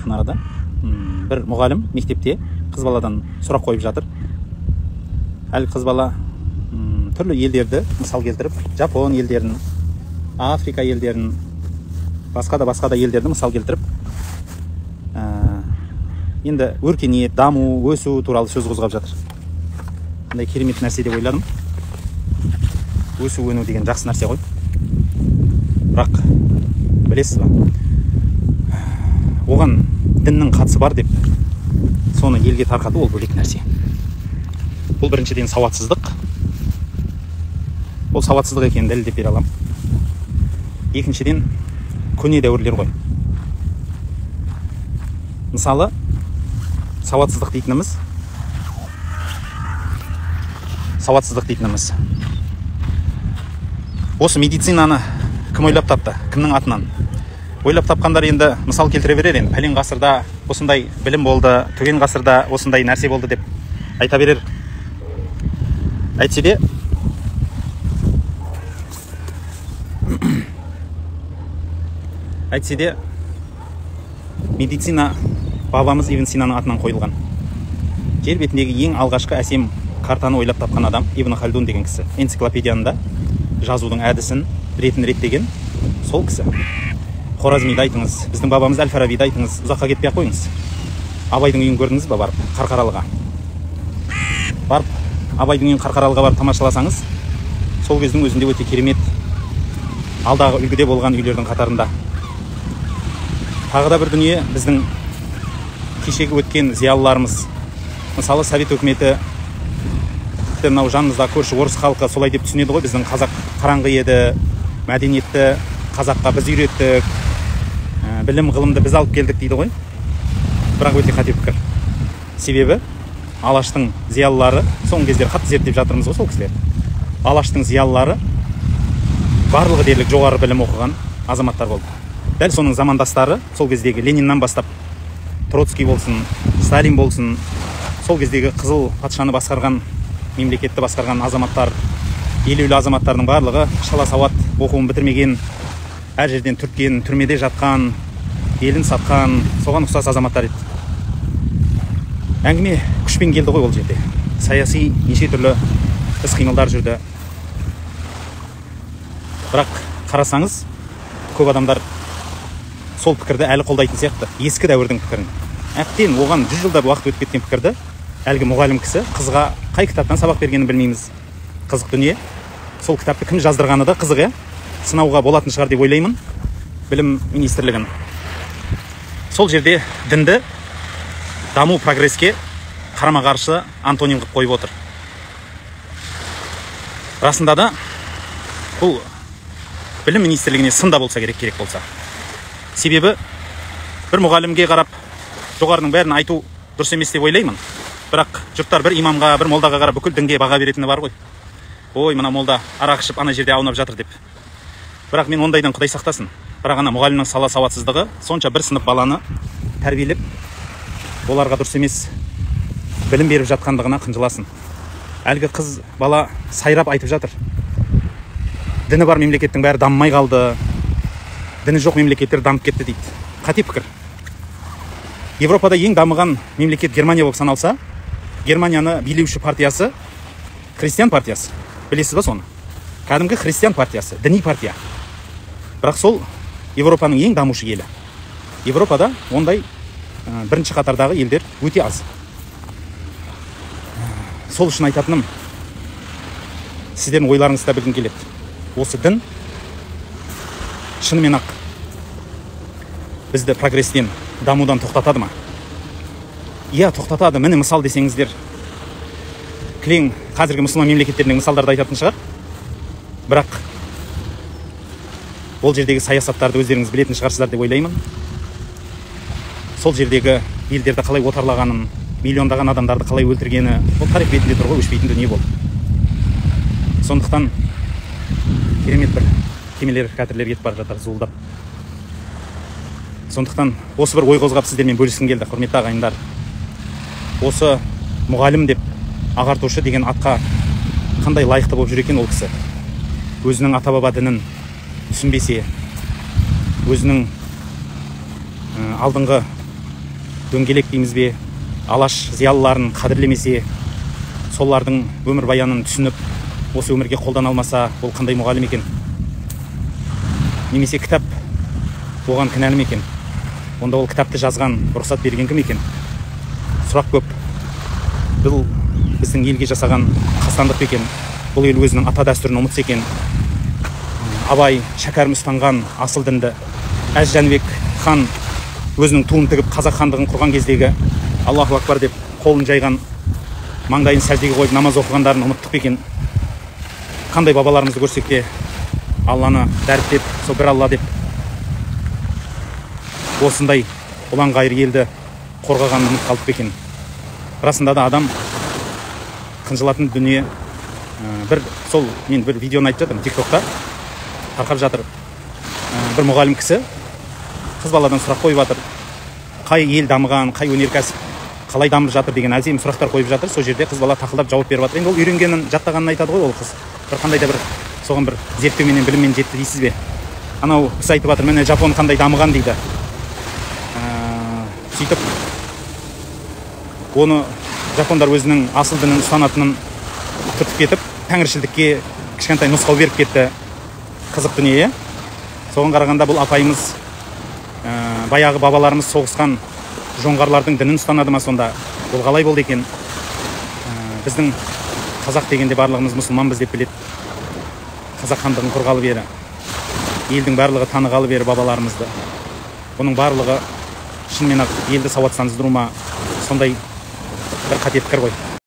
жақын арада бір мұғалім мектепте қыз баладан сұрақ қойып жатыр. Әлгі қыз бала түрлі елдерді мысал келтіріп, Жапон елдерін, Африка елдерін, басқа да елдерді мысал келтіріп, енді өркениет, даму, өсу туралы сөз қозғап жатыр. Қандай керемет нәрсе деп ойладым. Өсу, өну деген жақсы нәрсе ғой. Бірақ білесіз ба, оған діннің қатысы бар деп соны елге тарқату ол бөлек нәрсе. Бұл біріншіден сауатсыздық. Ол сауатсыздық екенін дәлелдеп бере аламын. Екіншіден көне дәуірлер ғой. Мысалы, сауатсыздық дейтініміз осы медицинаны кім ойлап тапты? Кімнің атынан? Ойлап тапқандар енді мысал келтіре берер, енді пәлен ғасырда осындай білім болды, түген ғасырда осындай нәрсе болды деп айта берер. Әйтсе де медицина бабамыз Ибн Синаның атынан қойылған. Жер бетіндегі ең алғашқы әсем картаны ойлап тапқан адам Ибн Халдун деген кісі. Энциклопедияны жазудың әдісін ретін реттеген сол кісі. Хоразмиді айтыңыз, біздің бабамыз Әл-Фарабиді айтыңыз, ұзаққа кетпей ақ қойыңыз. Абайдың үйін көрдіңіз ба барып, Қарқаралыға? Барып, Абайдың үйін Қарқаралыға барып тамашаласаңыз, сол кездің өзінде өте керемет алдағы үлгіде болған үйлердің қатарында. Тағы да бір дүние, біздің кешегі өткен зиялыларымыз, мысалы Совет өкіметі, мынау жанымызда көрші орыс халқы солай деп түсінеді ғой, біздің қазақ қараңғы еді, мәдениетті қазаққа біз үйреттік, білім ғылымды біз алып келдік дейді ғой. Бірақ өте қате пікір. Себебі Алаштың зиялылары, соңғы кездері қатты зерттеп жатырмыз ғой сол кісілер. Алаштың зиялылары барлығы дерлік жоғары білім оқыған азаматтар болды. Дәл соның замандастары, сол кездегі Лениннен бастап Троцкий болсын, Сталин болсын, сол кездегі қызыл патшаны басқарған, мемлекетті басқарған азаматтар, елеулі азаматтардың барлығы шала сауат оқуын бітірмеген, әр жерден түрткен, түрмеде жатқан, елін сатқан, соған ұқсас азаматтар еді. Әңгіме күшпен келді ғой ол жерде. Саяси неше түрлі іс-қимылдар жүрді. Бірақ қарасаңыз, көп адамдар сол пікірді әлі қолдайтын сияқты, ескі дәуірдің пікірін. Әттен оған 100 жылда уақыт өтіп кеткен пікірді әлгі мұғалім кісі қызға қай кітаптан сабақ бергенін білмейміз. Қызық дүние. Сол кітапты кім жаздырғаны да қызық, сынауға болатын шығар деп ойлаймын, білім министрлігін. Сол жерде дінді даму прогреске қарама-қарсы антоним қылып қойып отыр. Расында да бұл білім министрлігіне сында болса керек болса. Себебі бір мұғалімге қарап жоғарының бәрін айту дұрыс емес деп ойлаймын. Бірақ жұрттар бір имамға, бір молдаға қарап бүкіл дінге баға беретіні бар ғой. Ой, мына молда арақ ішіп ана жерде аунап жатыр деп. Бірақ мен ондайдан Құдай сақтасын. Бірақ ана мұғалімнің сала сауатсыздығы сонша бір сынып баланы тәрбиелеп, оларға дұрыс емес білім беріп жатқандығына қынжыласын. Әлгі қыз бала сайрап айтып жатыр. Діні бар мемлекеттің бәрі дамымай қалды, діні жоқ мемлекеттер дамып кетті дейді. Қате пікір. Европада ең дамыған мемлекет Германия болып саналса, Германияны билеуші партиясы христиан партиясы. Білесіз ба соны? Кәдімгі христиан партиясы, діни партия. Бірақ сол Европаның ең дамушы елі. Европада ондай бірінші қатардағы елдер өте аз. Сол үшін айтатыным, сіздердің ойларыңызды да білгім келеді. Осы дін шынымен ақ бізді прогрестен, дамудан тоқтатады ма? Иә, тоқтатады. Міне мысал десеңіздер, кілең қазіргі мұсылман мемлекеттерінің мысалдарды айтатын шығар. Бірақ ол жердегі саясаттарды өздеріңіз білетін шығарсыздар деп ойлаймын. Сол жердегі елдерді қалай отарлағанын, миллиондаған адамдарды қалай өлтіргені, ол тарих бетінде тұр ғой, өшпейтін дүние болды. Сондықтан керемет бір кемелер, катерлер кетіп бара жатыр зуылдап. Сондықтан осы бір ой қозғап сіздермен бөліскім келді, құрметті ағайындар. Осы мұғалім деп ағартушы деген атқа қандай лайықты болып жүр екен ол кісі. Өзінің ата-баба дінін түсінбесе, өзінің алдыңғы дөңгелек дейміз бе, алаш зиялыларын қадірлемесе, солардың өмір баянын түсініп, осы өмірге қолдана алмаса, ол қандай мұғалім екен? Немесе кітап оған кінәлі ме екен? Онда ол кітапты жазған, рұқсат берген кім екен? Сұрақ көп. Бұл біздің елге жасаған қастандық екен. Бұл ел өзінің ата дәстүрін ұмытса екен. Абай, шәкәрім ұстанған асыл дінді, Әз Жәнібек хан өзінің туын тігіп қазақ хандығын құрған кездегі Аллаху акбар деп қолын жайған, маңдайын сәждеге қойып намаз оқығандарын ұмыттық екен. Қандай бабаларымызды көрсек те Алланы дәріптеп, сол бір Алла деп осындай ұлан ғайыр елді қорғағанын ұмытып қалдық екен. Расында да адам қынжылатын дүние. Мен бір видеоны айтып жатырмын, тиктокта тарқап жатыр. Бір мұғалім кісі қыз баладан сұрақ қойып жатыр. Қай ел дамыған, қай өнеркәсіп қалай дамып жатыр деген әдемі сұрақтар қойып жатыр. Сол жерде қыз бала тақылдап жауап беріп жатыр. Енді ол үйренгенін, жаттағанын айтады ғой ол қыз. Бір қандай да бір соған бір зерттеуменен, біліммен жетті дейсіз бе? Анау кісі айтып жатыр, міне Жапон қандай дамыған дейді. Сөйтіп оны жапондар өзінің асыл дінін ұстанатынын түртіп кетіп, тәңіршілдікке кішкентай нұсқау беріп кетті. Қызық дүние. Соған қарағанда бұл апайымыз баяғы бабаларымыз соғысқан жоңғарлардың дінін ұстанады ма сонда? Бұл қалай болды екен? Біздің қазақ дегенде барлығымыз мұсылманбыз деп біледі. Қазақ хандығын құрғалы бері, елдің барлығы танығалы бері бабаларымызды. Бұның барлығы шынымен ақ елді сауатсыздандыру ма? Сондай бір қате пікір ғой.